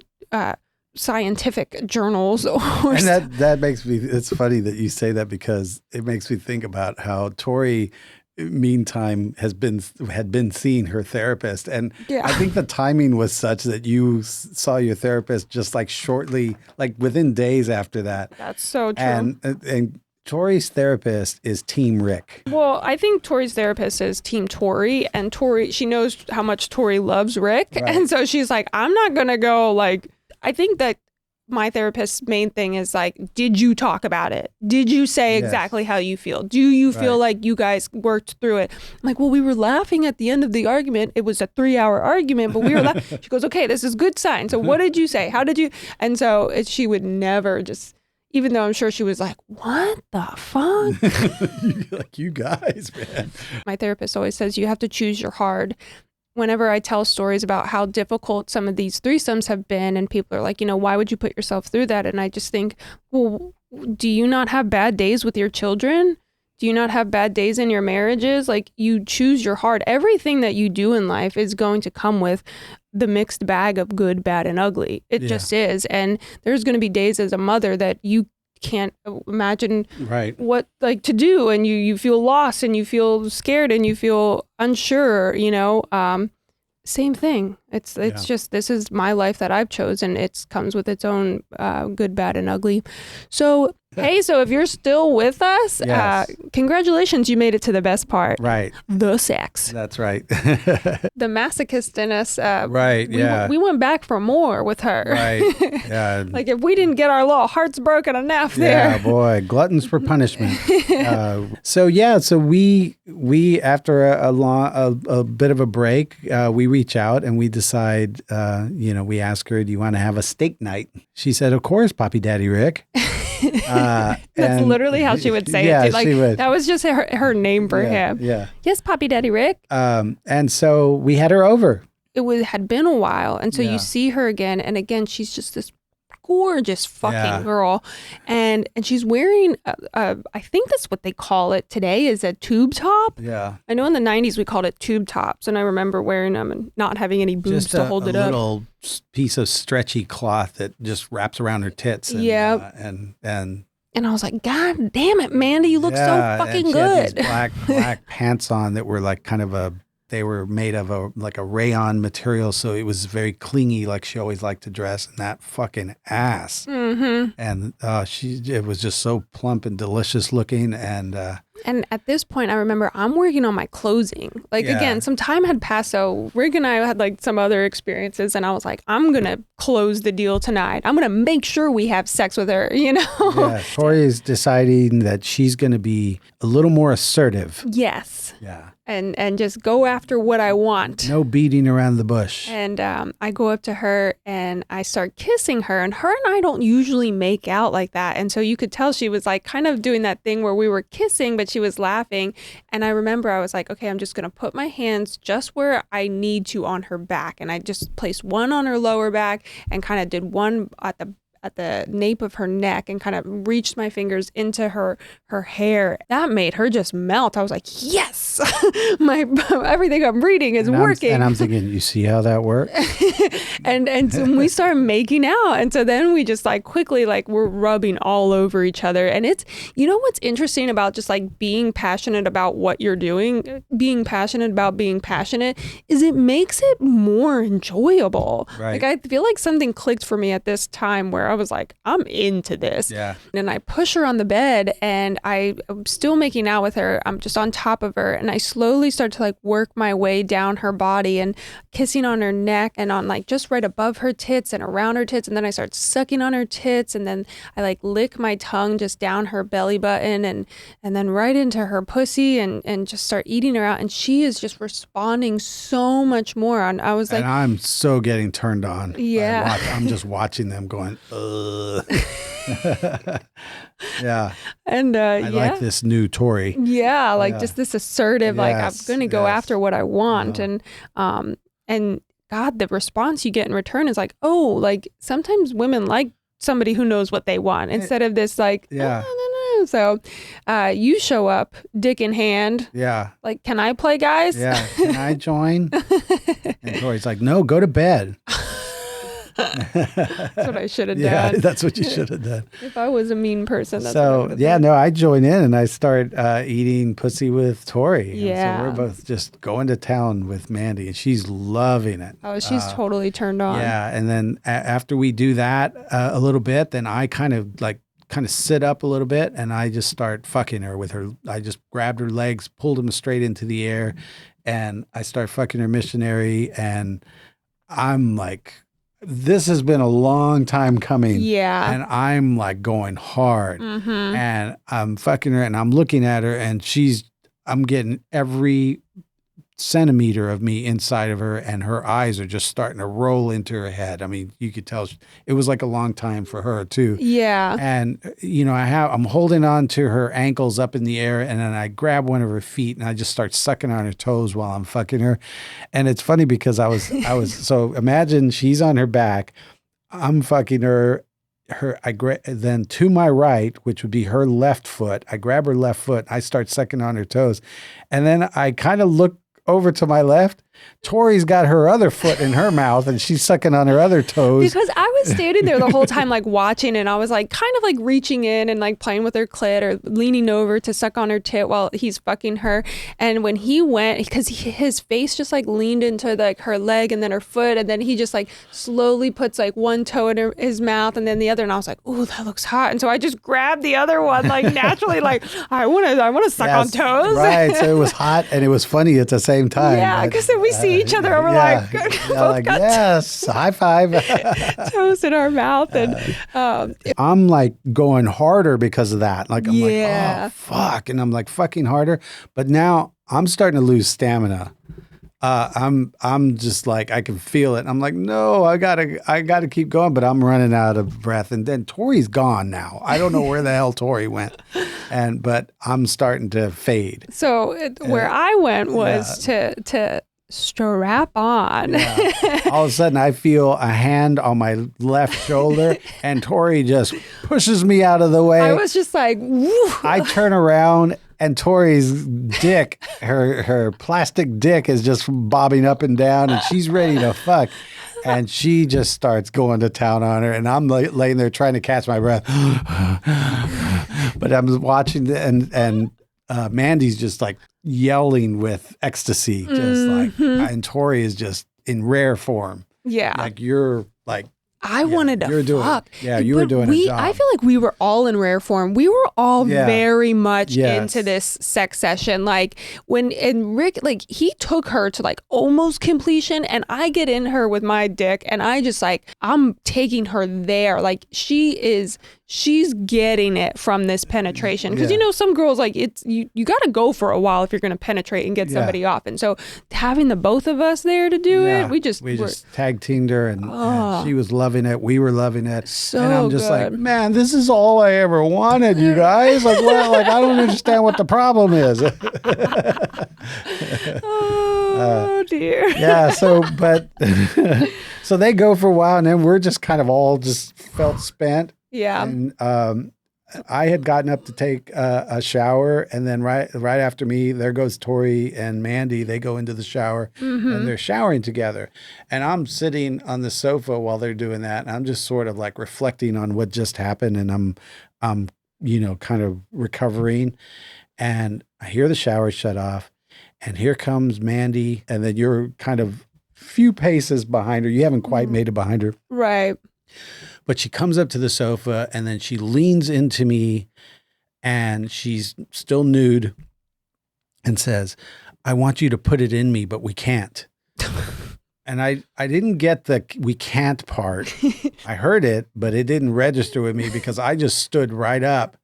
scientific journals. And that makes me, it's funny that you say that, because it makes me think about how Tori, meantime, had been seeing her therapist. And I think the timing was such that you saw your therapist just like shortly, like within days after that. That's so true. And Tori's therapist is Team Rick. Well, I think Tori's therapist is Team Tori, and Tori, she knows how much Tori loves Rick. Right. And so she's like, I'm not going to go like, I think that my therapist's main thing is like, did you talk about it? Did you say exactly how you feel? Do you feel like you guys worked through it? I'm like, well, we were laughing at the end of the argument. It was a 3-hour argument, but we were laughing. She goes, okay, this is good sign. So what did you say? How did you? And so she would never just, even though I'm sure she was like, what the fuck? Like, you guys, man. My therapist always says you have to choose your hard. Whenever I tell stories about how difficult some of these threesomes have been, and people are like, why would you put yourself through that? And I just think, well, do you not have bad days with your children? Do you not have bad days in your marriages? Like, you choose your heart. Everything that you do in life is going to come with the mixed bag of good, bad, and ugly. It just is. And there's going to be days as a mother that you can't imagine what like to do, and you feel lost, and you feel scared, and you feel unsure, same thing. It's just, this is my life that I've chosen. It comes with its own good, bad, and ugly. So hey, so if you're still with us, congratulations, you made it to the best part. Right. The sex. That's right. The masochist in us. We went back for more with her. Right. Yeah. Like, if we didn't get our little hearts broken enough there. Yeah, boy, gluttons for punishment. So we after a bit of a break, we reach out and we decide, we ask her, do you want to have a steak night? She said, of course, Papi Daddy Rick. That's literally how she would say it. Like, she would. That was just her name for him. Yeah. Yes, Papi Daddy Rick. And so we had her over. It had been a while. And so you see her again. And again, she's just this gorgeous fucking girl. And she's wearing, I think that's what they call it today, is a tube top. Yeah. I know in the 90s we called it tube tops. And I remember wearing them and not having any boobs to hold it up. Just a little piece of stretchy cloth that just wraps around her tits. And, and I was like, God damn it, Mandy, you look so fucking good. Had these black pants on that were like they were made of a rayon material, so it was very clingy, like she always liked to dress. And that fucking ass, and it was just so plump and delicious looking. And at this point, I remember I'm working on my closing. Like, again, some time had passed, so Rick and I had like some other experiences, and I was like, I'm gonna close the deal tonight. I'm gonna make sure we have sex with her. Yeah, Tori is deciding that she's gonna be a little more assertive. Yes. Yeah. And just go after what I want. No beating around the bush. And I go up to her and I start kissing her, and her and I don't usually make out like that. And so you could tell she was like kind of doing that thing where we were kissing, but she was laughing. And I remember I was like, okay, I'm just going to put my hands just where I need to on her back. And I just placed one on her lower back and kind of did one at the nape of her neck and kind of reached my fingers into her hair. That made her just melt. I was like, yes, everything I'm reading is working. And I'm thinking, you see how that works? and so we started making out. And so then we just like quickly, like, we're rubbing all over each other. And it's, what's interesting about just like being passionate about what you're doing, being passionate about being passionate, is it makes it more enjoyable. Right. Like, I feel like something clicked for me at this time where I was like, I'm into this. Yeah. And I push her on the bed and I'm still making out with her. I'm just on top of her. And I slowly start to like work my way down her body and kissing on her neck and on like just right above her tits and around her tits. And then I start sucking on her tits. And then I like lick my tongue just down her belly button and then right into her pussy and just start eating her out. And she is just responding so much more. And I was like, and I'm so getting turned on. Yeah. I'm just watching them going, yeah. And I like this new Tori. Yeah, like just this assertive, like, I'm gonna go after what I want. And God, the response you get in return is like, oh, like sometimes women like somebody who knows what they want instead of this like, oh, no, So you show up, dick in hand. Yeah. Like, can I play, guys? Yeah. Can I join? And Tori's like, no, go to bed. That's what I should have Yeah, done. that's what you should have done. If I was a mean person, that's what I So would've yeah, done. no, I join in and I start eating pussy with Tori. And Yeah. so we're both just going to town with Mandy, and she's loving it. Oh, she's totally turned on. Yeah, and then after we do that a little bit, then I kind of sit up a little bit, and I just start fucking her with her. I just grabbed her legs, pulled them straight into the air, and I start fucking her missionary. And I'm like, this has been a long time coming. Yeah. And I'm like going hard, and I'm fucking her, and I'm looking at her, and I'm getting every centimeter of me inside of her, and her eyes are just starting to roll into her head. I mean, you could tell it was like a long time for her too. Yeah. And I'm holding on to her ankles up in the air, and then I grab one of her feet and I just start sucking on her toes while I'm fucking her. And it's funny because I was so imagine she's on her back, I'm fucking her. Then to my right, which would be her left foot, I grab her left foot, I start sucking on her toes, and then I kind of look over to my left. Tori's got her other foot in her mouth, and she's sucking on her other toes. Because I was standing there the whole time, like watching, and I was like kind of like reaching in and like playing with her clit or leaning over to suck on her tit while he's fucking her. And when he went, because his face just like leaned into like her leg and then her foot, and then he just like slowly puts like one toe in his mouth and then the other, and I was like, "Ooh, that looks hot." And so I just grabbed the other one, like naturally, like I want to suck on toes. Right. So it was hot and it was funny at the same time. Yeah, because then we see each other and we're like, both got yes, high five. toes in our mouth, and I'm like going harder because of that. Like I'm like, Yeah. oh fuck, and I'm like fucking harder. But now I'm starting to lose stamina. I'm just like, I can feel it. I'm like, no, I gotta keep going, but I'm running out of breath. And then Tori's gone now. I don't know where the hell Tori went. But I'm starting to fade. So where I went was to strap on. Yeah. All of a sudden, I feel a hand on my left shoulder, and Tori just pushes me out of the way. I was just like, woo. I turn around, and Tori's dick, her plastic dick, is just bobbing up and down, and she's ready to fuck. And she just starts going to town on her, and I'm laying there trying to catch my breath. But I'm watching, and Mandy's just like yelling with ecstasy, just like, and Tori is just in rare form. Yeah. Like you're like, I wanted to fuck. You were doing a job. I feel like we were all in rare form. We were all very much Yes. into this sex session. Like and Rick, like he took her to like almost completion, and I get in her with my dick, and I just like, I'm taking her there. Like she's getting it from this penetration. Because Yeah. some girls, like it's you got to go for a while if you're going to penetrate and get somebody off. And so having the both of us there to do it, we just tag teamed her, and she was loving it. We were loving it. So and I'm just good. like, man, this is all I ever wanted, you guys. Like, well, like I don't understand what the problem is. Oh dear. Yeah. So they go for a while, and then we're just kind of all just felt spent. Yeah. And I had gotten up to take a shower, and then right after me, there goes Tori and Mandy. They go into the shower, and they're showering together. And I'm sitting on the sofa while they're doing that, and I'm just sort of like reflecting on what just happened, and I'm kind of recovering. And I hear the shower shut off, and here comes Mandy, and then you're kind of few paces behind her. You haven't quite made it behind her. Right. But she comes up to the sofa, and then she leans into me, and she's still nude, and says, "I want you to put it in me, but we can't." And I didn't get the "we can't" part. I heard it, but it didn't register with me because I just stood right up,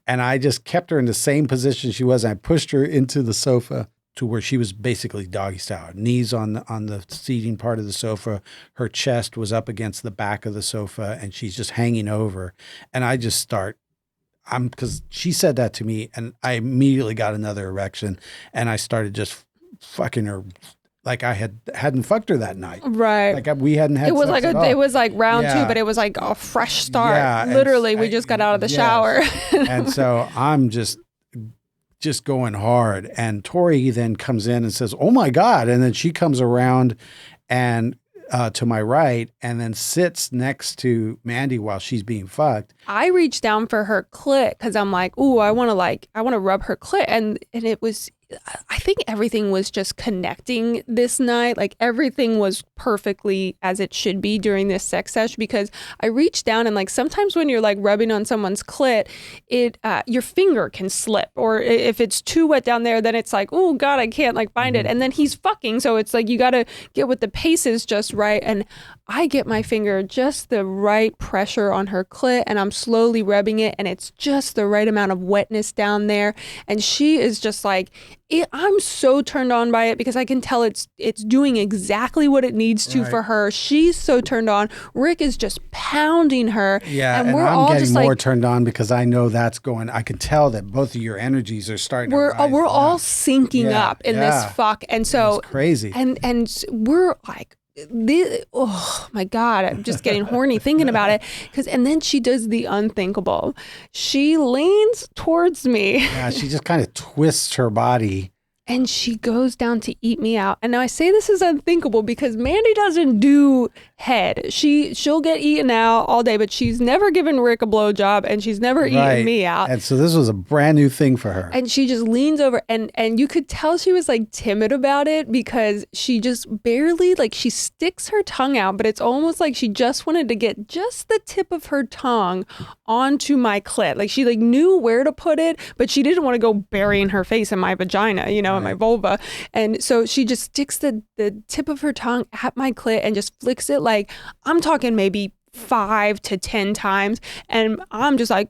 and I just kept her in the same position she was. And I pushed her into the sofa to where she was basically doggy style, knees on the seating part of the sofa. Her chest was up against the back of the sofa, and she's just hanging over. And I just because she said that to me, and I immediately got another erection, and I started just fucking her like I hadn't fucked her that night. Right. Like we hadn't had it was sex like at all. it was like round Yeah. 2, but it was like a fresh start. Yeah, Literally, we just got out of the shower. And so I'm just going hard. And Tori then comes in and says, "Oh my God." And then she comes around and to my right and then sits next to Mandy while she's being fucked. I reached down for her clit because I'm like, ooh, I want to rub her clit. And it was, I think everything was just connecting this night. Like everything was perfectly as it should be during this sex sesh, because I reached down and like sometimes when you're like rubbing on someone's clit, your finger can slip, or if it's too wet down there, then it's like, oh God, I can't like find it. And then he's fucking. So it's like, you got to get with the paces just right. And I get my finger just the right pressure on her clit and I'm slowly rubbing it and it's just the right amount of wetness down there. And she is just like, I'm so turned on by it because I can tell it's doing exactly what it needs to for her. She's so turned on. Rick is just pounding her. Yeah, and we're I'm all getting just more turned on because I know that's going. I can tell that both of your energies are starting. We're to rise. all syncing up in this fuck, and so it's crazy. And we're like. Oh my God, I'm just getting horny thinking about it. And then she does the unthinkable. She leans towards me. Yeah, she just kind of twists her body. And she goes down to eat me out. And now I say this is unthinkable because Mandy doesn't do head. She'll get eaten out all day, but she's never given Rick a blowjob and she's never eaten me out. And so this was a brand new thing for her. And she just leans over and you could tell she was like timid about it because she just barely, like she sticks her tongue out, but it's almost like she just wanted to get just the tip of her tongue onto my clit. Like she like knew where to put it, but she didn't want to go burying her face in my vagina, you know, in my vulva. And so she just sticks the tip of her tongue at my clit and just flicks it like, I'm talking maybe 5 to 10 times. And I'm just like,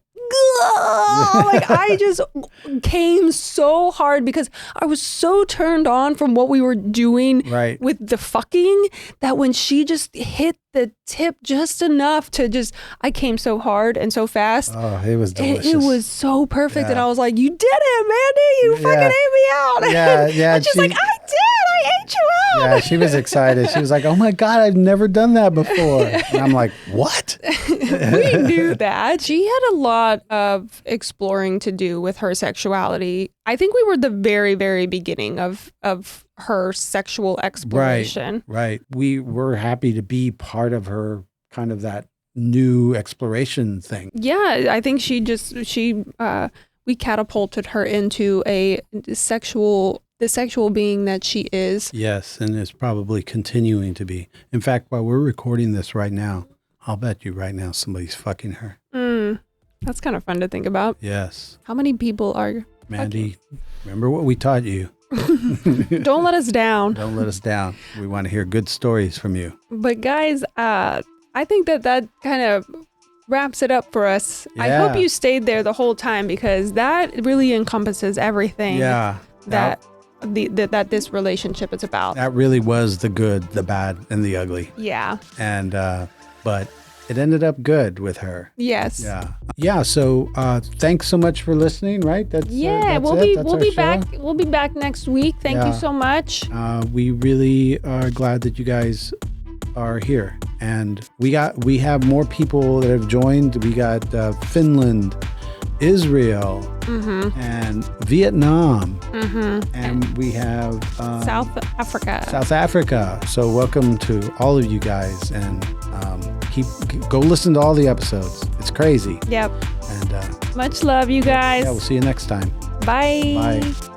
like I just came so hard because I was so turned on from what we were doing with the fucking that when she just hit the tip just enough to just, I came so hard and so fast. Oh, it was delicious. It was so perfect. And I was like, you did it, Mandy. You fucking ate me out. Yeah. And she's like, I did. I ate you out. Yeah, she was excited. She was like, oh my God, I've never done that before. And I'm like, what? We knew that. She had a lot of exploring to do with her sexuality. I think we were the very, very beginning of her sexual exploration. Right. We were happy to be part of her kind of that new exploration thing. Yeah, I think we catapulted her into the sexual being that she is. Yes, and is probably continuing to be. In fact, while we're recording this right now, I'll bet you right now somebody's fucking her. That's kind of fun to think about. Yes. How many people are Mandy, remember what we taught you. Don't let us down. Don't let us down. We want to hear good stories from you. But guys, I think that kind of wraps it up for us. Yeah. I hope you stayed there the whole time because that really encompasses everything that this relationship is about. That really was the good, the bad, and the ugly. Yeah. And but it ended up good with her. Yes. Yeah. So thanks so much for listening. Right. We'll be back. We'll be back next week. Thank you so much. We really are glad that you guys are here, and we have more people that have joined. We got Finland, Israel, and Vietnam, and we have South Africa. So welcome to all of you guys, and go listen to all the episodes. It's crazy. Yep. And much love, you guys. Yeah, we'll see you next time. Bye. Bye.